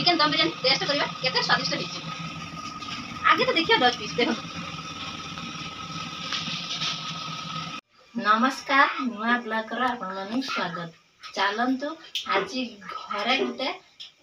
Chicken दम biryani test करबा केते स्वादिष्ट होइछि। आगे तो देखिए 10 पीस देखो। नमस्कार नुआ ब्लॉग रा आपन मानु स्वागत। चलंतु आज घरे गोटे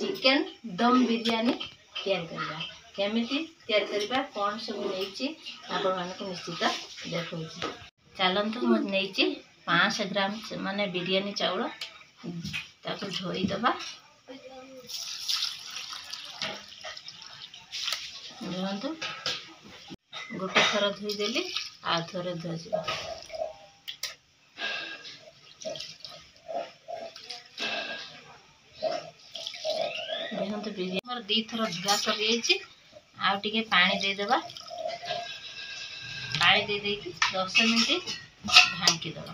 चिकन दम बिरयानी तैयार करबा। केमिति तैयार करबा कोन सब नेछि आपन मानको निश्चित देखौछि। चलंतु म नेछि 500 ग्राम माने बिरयानी चाउल ताको धोई दबा। देखंतु गोटे थर धोई देली आ थर धोइबा। देखंतु बिरयानी मोर 2 थर धुआ कर दिएछि। आ टिके पानी दे देबा। पानी दे देकी 10 मिनिट ढांकी देबा।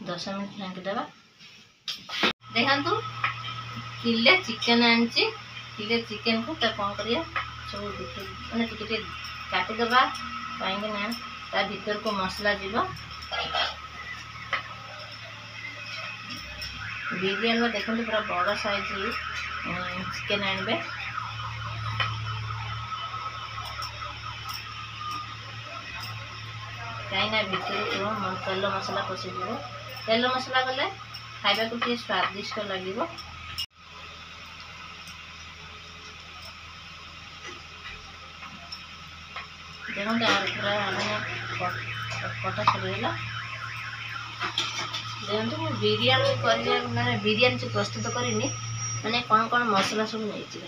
10 मिनिट ढांकी देबा। देखंतु किले चिकन आनछि। किले चिकन को त कोन करिया सब माने टिके काटी देबा। काहेकि ना ता भीतर को मसला जीवो। बिरयानी में देखंतु पूरा बड़ साइज चिकन आनबे। काइना भीतर को तेल मसला पसी दिबो। तेल मसला गले खाइबा को टे स्वादिष्ट लागिबो। देखो पूरा माने कटा सरेला। देखो बिरयानी करिया माने बिरयानी जो प्रस्तुत करिनी माने कोन कोन मसला सब नेछि।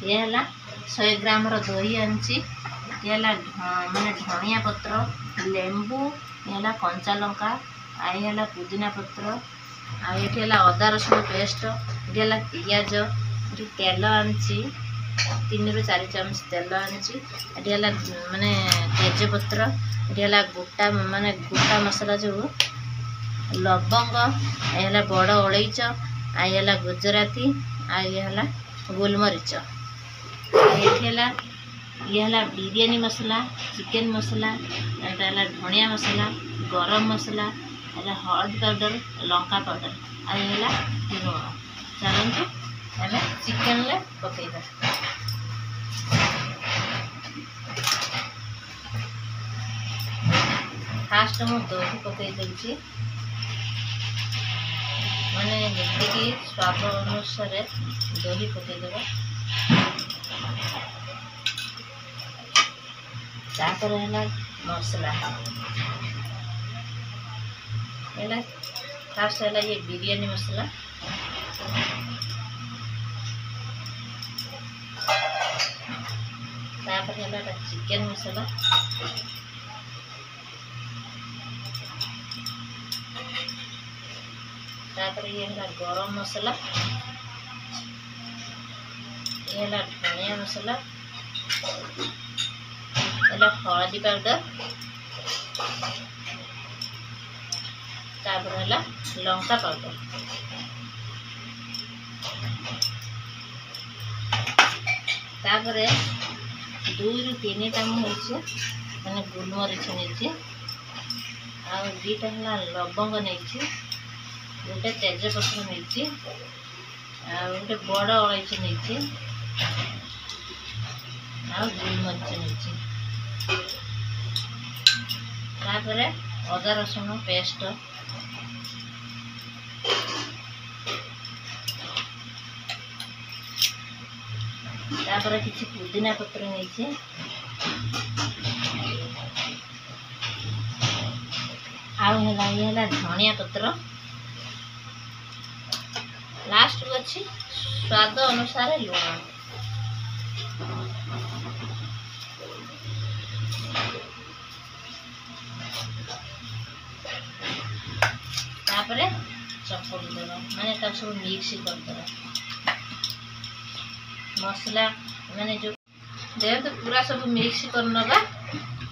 ये हला 100 ग्राम रो दही आनछि। ये हला माने धनिया पत्र, लेंबू, ये हला कंचा लंका, आ ये हला पुदीना पत्र, आ ये हला अदा रसुन पेस्ट, ये हला पियाज, ये तेल आनछि 3 ରୁ 4 चामच तेल आनछि। ये हला माने तेज पत्र, ये हला गोटा माने गोटा मसला जो लवंग, ये हला बड़ अलैच, आ ये हला गुजराती, आ ये हला गोलमरीच, ये हला बिरयानी मसला, चिकन मसला, एटा हला धनिया मसला, गरम मसला, एटा हल्दी पाउडर, लंका पाउडर, आ ये हला लूण। चलंतु हमें चिकन ले पकेइबा। फास्ट मो दही पकई देछि। माने जेतिकी स्वाद अनुसार दही पकई देबा। तापर हला मसला हला फास्ट हला ये बिरयानी मसला। तापर हला चिकन मसला। तापर ये हला गरम मसला, ये हला धनिया मसला, हला हल्दी पाउडर, तापर हला लंका पाउडर। तापर 2 ରୁ 3 चामच माने गोलमरीच नेछि। आ 2टा हला लवंग नेछि, गोटे तेज पत्र नेछि, आ गोटे बड़ अलैच नेछि, आ गोलमरीच नेछि। तापर अदा रसुन पेस्ट, तापर किछि पुदीना पत्र नेछि, आ हला ये हला धनिया पत्र। लास्ट को अच्छी स्वाद अनुसार लूण। तापरे चपड़ देबा माने तब सब मिक्स कर देबा। मसला माने जो देह तो पूरा सब मिक्स कर नबा।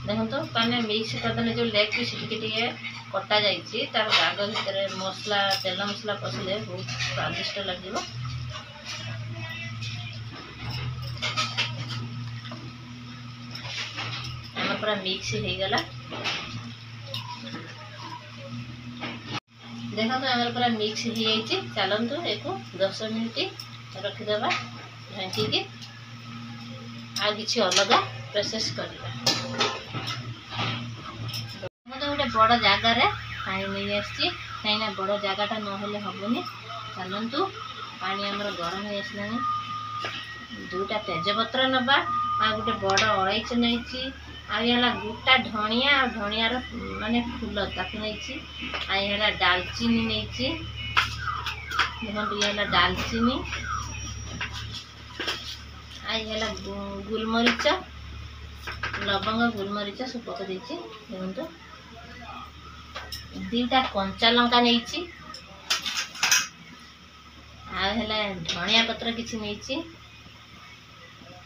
देखो तो पाने मिक्स कर देने जो लेग पीस टिके कटा जाइछि तार दाग भीतर मसला तेल मसला पसले बहुत स्वादिष्ट लागिबो। पूरा मिक्स हो गला। देखो आमर पूरा मिक्स हो जाइए। चलतु एक 10 मिनिट रखिदबा ढांकी आ किसी अलग प्रोसेस करवा। गोटे बड़ जगार पानी नहीं आसी कहीं बड़ जगटा ना हेनी। चलतु पानी आमर गरम हो आसला। दुटा तेजपत्र नवा आ गोटे बड़ अलैची नहीं आला गोटा धनिया और धनियार माने फूल ताकू नहीं आला डालचीनी नहीं देखो ये डालचीनी आला गुलमरीच लवंग गुलमरीच सब पक देखो दीटा कंचा लंका नहीं आला धनिया पत्र किसी नहीं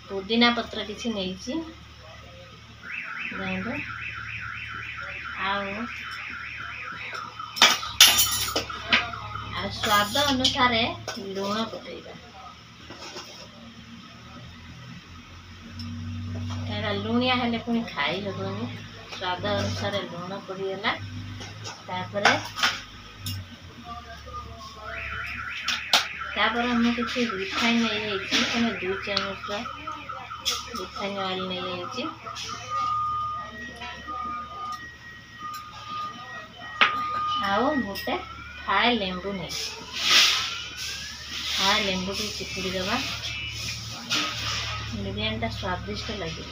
पुदीना पत्र किसी नहीं स्वाद अनुसार लुण पकेबा क्या लुणिया हेले पुणी खाई हेबनी। स्वाद अनुसार लुण पड़गला। तापर हम किसी रिफाइन नहीं 2 चम्मच रिफाइन ऑयल नहीं आओ गोटे फाए लेंबू नहीं फाए लेंबू टी चिपुड़ी दबा बिरयानी स्वादिष्ट लगे।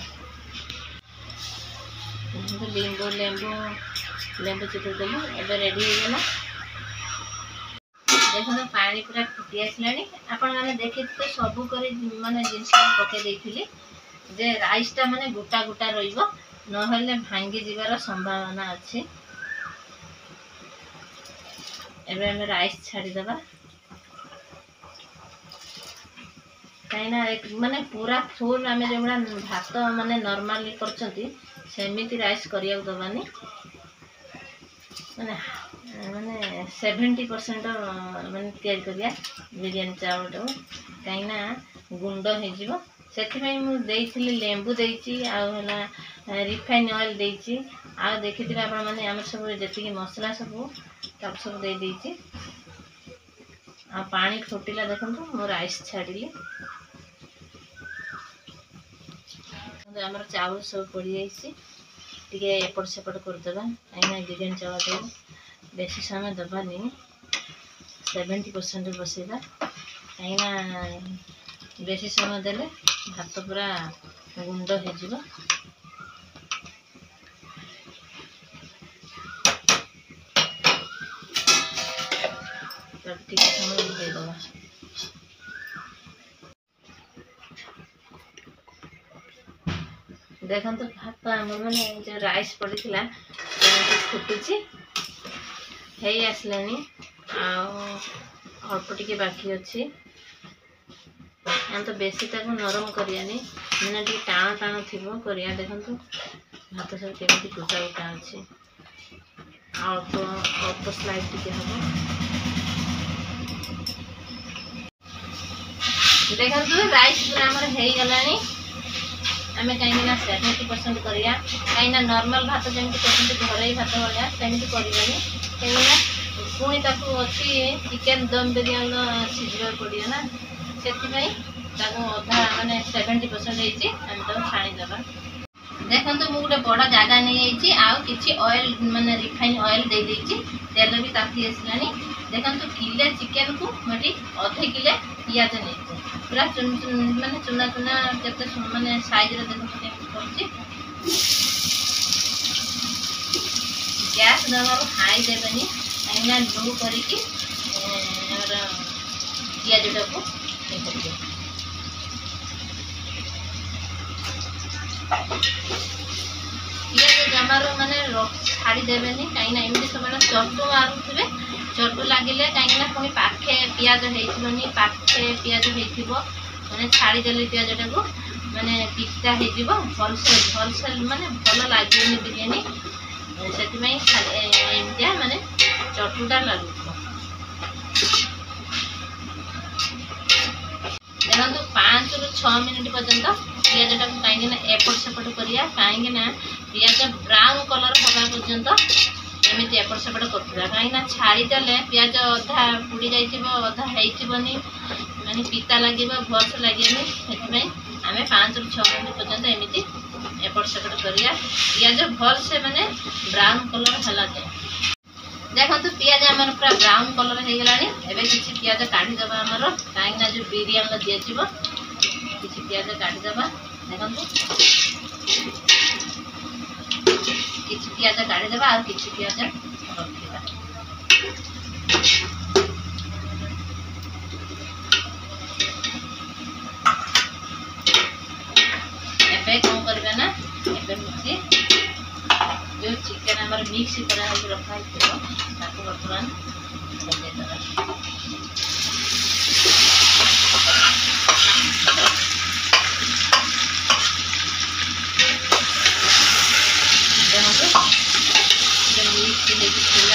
लेंबू लेंबू लेंबू चिपुड़ी देलु एबे रेडी हो गला। देखो पानी पूरा फुटी आसला। आपण मैंने देखी तो सबू कर माने जिन पके देइथिली जे राइसटा माने गोटा गोटा रहिबो नहले भांगी जीवार संभावना अच्छी। एबे हम राइस छाड़ी दबा कहीं माने पूरा फुल आम जो भात माने नॉर्मली करछंती सेमिति राइस करिया दबानी माने माने 70% माने तैयारी करिया बिरयानी चावल कहीं गुंड हो से लेंबू देची रिफाइन ऑयल देची आ देखी आप मैंने आम सब जी मसला सब दे देची आ पानी फुटिला। देखो मो राइस छाड़ी आमर चावल सब पड़ जाए एपट सेपट करदे कहीं बिरयानी चावल बेसी समय दबानी 70% बसैला कहीं बेसी समय देले भात पूरा गुंड हो समय देदबा। देखो भात आम मैंने जो राइस पड़ा फुटुची आसलानी अल्प टिके बाकी अच्छी तो बेसी नरम करियानी मैंने टाण टाण थी करिया। देखो भात सब केमी गोटा गोटा अच्छी अल्प अल्प स्लाइड टिके हम देखो राइस पूरा आमर गलानी। आम कहीं 70% करिया कहीं नॉर्मल भात जमी करते घर भात भाया सेमती करवानी कहीं पुणी अच्छी चिकेन दम बिरयानी सीझा पड़े ना से अधा माने 70% आम छाणीदबा। देखो तो मुझे बड़ा जगह नहीं आउ किसी ऑयल माने रिफाइन ऑयल दे देची तेल भी ताती आसलानी। देखो तो किले चिकेन को मुझे अधे किले पियाज नहीं पूरा माने चुना चुना केते माने साइज रे देखो करछि। गैस नवर हाई देबनी कहीं लो करिकी पियाजटा को पियाज जमार माने छाड़ी देवेनी कहीं एमती सब चटू मारुवे चटू लगिले कहीं पुणी पाखे पियाज होनी पाखे पियाज होने छाड़ीदेले पियाजटा को माने पिता हो भलसे माने भल लगे बिरयानी से एमतिया माने चटूटा लगुव। देखो 5 ରୁ 6 मिनिट पर्यंत पियाजटा को कहीं एपट सेपट करिया कहीं पियाज ब्राउन कलर हवा पर्यंत एमती एपट सेपट कर कहीं छाड़ीदे पिज अधा पुड़ी जाइए अधा होनी माने पिता लगे भलसे लगे से आम 5 ରୁ 6 मिनट पर्यंत एमती एपट सेपट करिया पिज भलसे माने ब्राउन कलर है जाए। देखो पिज आम पूरा ब्राउन कलर हो गला। एवं किसी पिज काढ़ीदे आमर कहीं जो बिरियानी दिज्व किसी पिज काढ़ीदे देखो किसी पिज काढ़ीदे आ किसी पिज रखा एबे कौन करबे ना एबे मुझे जो चिकन हमारे मिक्स करा रखा है बर्तमान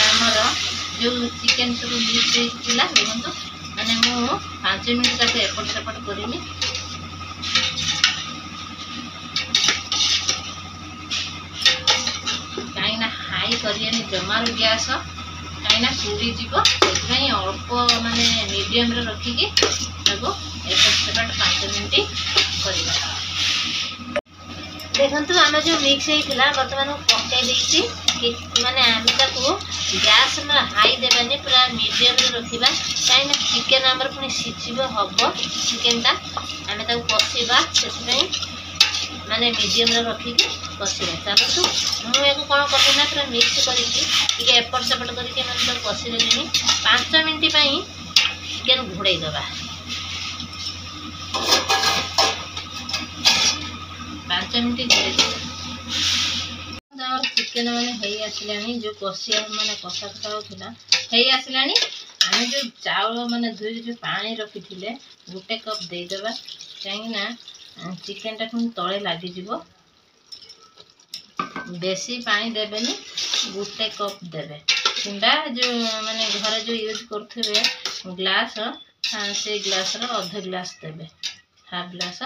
आमर जो चिकन सब मिक्स होता देखो मैंने मु 5 मिनट तक एपट सेपट करमी कहीं हाई करिए जमार गैस कहीं पूरी जीव से अल्प माने मीडियम रखिकी एपट सेपट 5 मिनट कर देखो आम जो मिक्स होता बर्तमान पकई माने आम गैस हाई देवानी पूरा मीडियम रखा कहीं चिकेन आमर पुणी सीझ हम चिकेनटा आम कषा से माने मीडियम रखिकी कषा चलतु मुझे कौन करना पूरा मिक्स करके एपट सेपट करके कषिदेनी 5 मिनट चिकेन घोड़े दबा 5 मिनट घोड़े चिकेन माने आसला जो कषिया माने कषा कषा होता आसला आम जो चाउल माने धोई जो पानी रखी थे गोटे कप देदेबा कहीं चिकेन टा पुणी तले लगिज बेसी पानी देवेनि गोटे कप देवे किंबा जो माने घर जो यूज करते ग्लास से ग्लास अर्ध ग्लास देवे हाफ ग्लास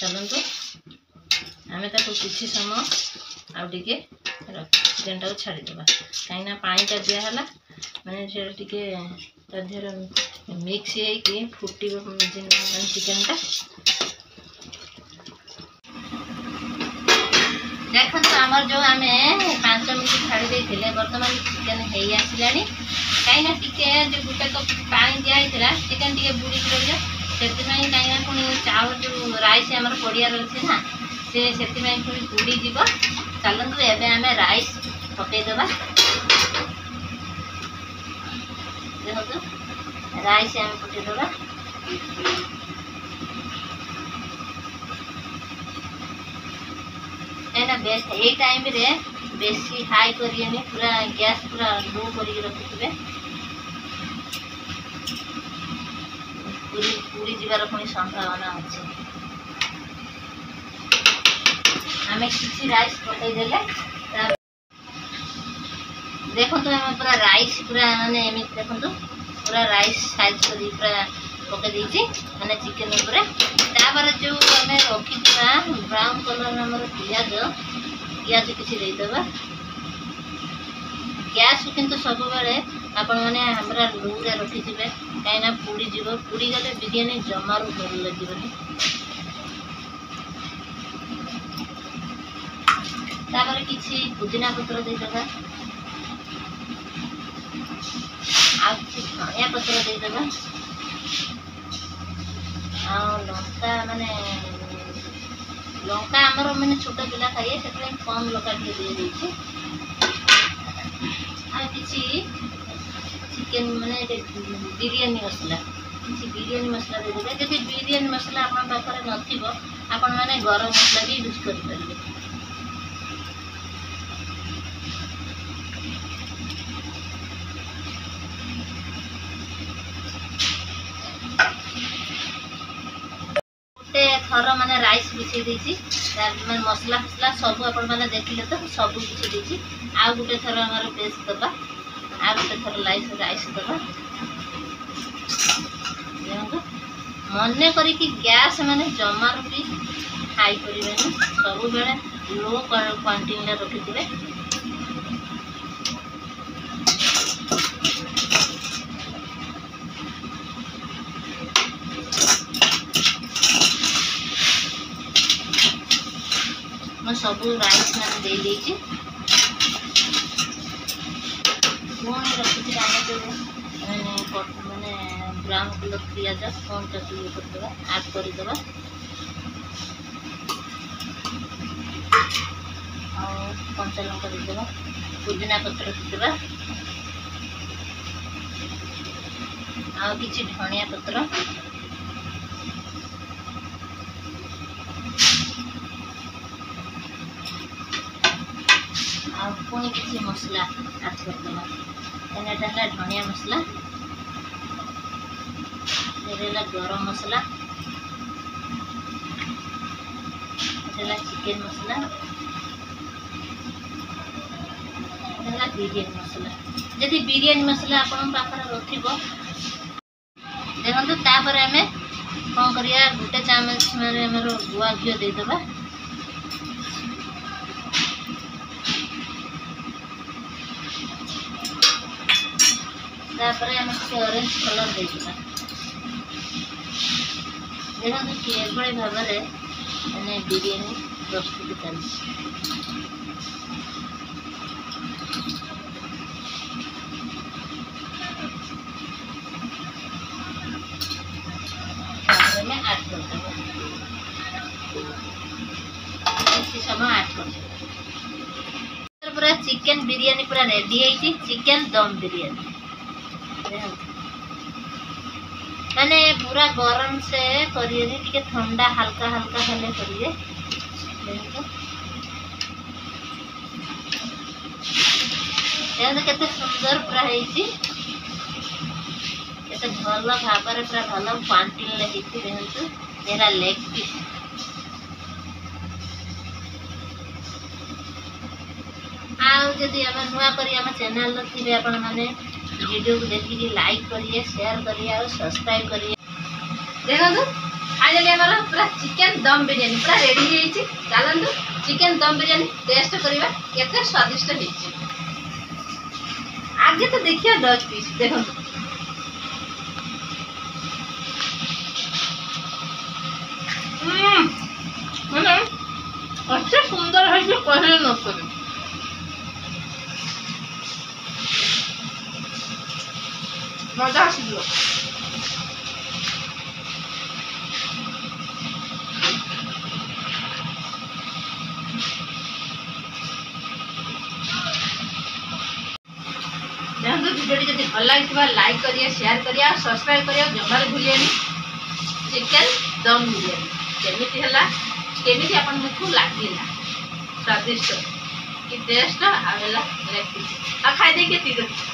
चलतु आम किसी समय आउ टे चिकेन टाक छाड़ीदे कहीं पानीटा दिहला मैंने देहर मिक्स हो फुट चिकेन टा देखो आमर जो आम 5 मिनट छाड़ी देते बर्तमान चिकेन हो आसला कहीं टे जो गोटे कप पानी दिखाई चिकेन टे बुड़ी रही से कहीं पुणी चाउल जो राइस आमर पड़ियार अच्छे ना से पुणी बुड़ी जीव चलतु एवं आम राइस पकईदे देखो राइस आम पकईदे कहीं टाइम रे बेसी हाई करिए पूरा गैस पूरा लो करके रखिथे पूरी जीवार पुणी संभावना अच्छे आम किसी राइस पकईदे देखो आम पूरा राइस पूरा माने देखो पूरा राइस साइज कर पूरा पकई माने चिकेन जो आम रखी ब्राउन कलर आम पिज किसी देदेबा गैस किंतु सब बेले आपण मैंने हमरा लूरे रखिथे कहीं पुड़ी जीव पुड़ी गले बिरियानी जमारू भल लगे तापर किसी पुदीना पत्र देदेबा आ किसी धनिया पत्र देदेबा आ लंका माने लंका आमर मैंने छोट पिला खाइए से कम लंका दे दीजिए आ किसी चिकेन माने बिरियानी मसला किसी बिरियानी मसला देदेबे जब बिरियानी मसला आप पाखे नथिबो आपण माने गरम मसला भी यूज कर पारिबे थर माने राइस बिछे देछि माने मसला फसला सब आपण माने देखिले तो सब बिछे देछि आ गुटे थर हमर पेस्ट दबा आ गुटे थर राइस दबा मन करी कि गैस माने जमार भी हाई करिवेनी सब बेले लो क्वांटिटी रे रखिथिबे सब राइस मैंने दे देती पुणी रखी मैंने ब्राउन कलर पिज कौन ये करदे आड करदे कंचा लंका देदेबा पुदीना पत्र देदेबा आ किछि धनिया पत्र आ पुणी किछि मसला आड करदेबा एटा धनिया मसला एटा गरम मसला एटा चिकन मसला एटा बिरयानी मसला जदि बिरयानी मसला आपन पाखर रखिबो देखो तापर आम कौन करिया गोटे चामच मारे हमर गुआ घी दे देबा तापर हम ऑरेंज कलर दे देबा देखो किभली भाव में बिरयानी प्रस्तुत कर में ऐड कर समय ऐड कर पूरा चिकन बिरयानी पूरा रेडी है चिकन दम बिरयानी माने पूरा गरम से करिए टिके ठंडा हल्का हल्का हेले करिए केते सुंदर पूरा है भल भाव पूरा भल क्वांटिटी देखो यहाँ लेग पीस आदि आम नुआ कर चैनल थे आपण मैंने वीडियो को देखिए लाइक करिए शेयर करिए और सब्सक्राइब करिए देखो फाइनली हमारा पूरा चिकन दम बिरयानी पूरा रेडी हो चलते चिकन दम बिरयानी टेस्ट करवा केते स्वादिष्ट है आगे तो देखिए 10 पीस देखो मैंने अच्छे सुंदर है कि कहले न सके मजा आसिल वीडियो जब भल लगी लाइक करिए शेयर करिए सब्सक्राइब करिए जमार भूलिए चिकन दम बिरयानी केमिति आपको लगिला स्वादिष्ट कि टेस्ट आवेला खाई देखिए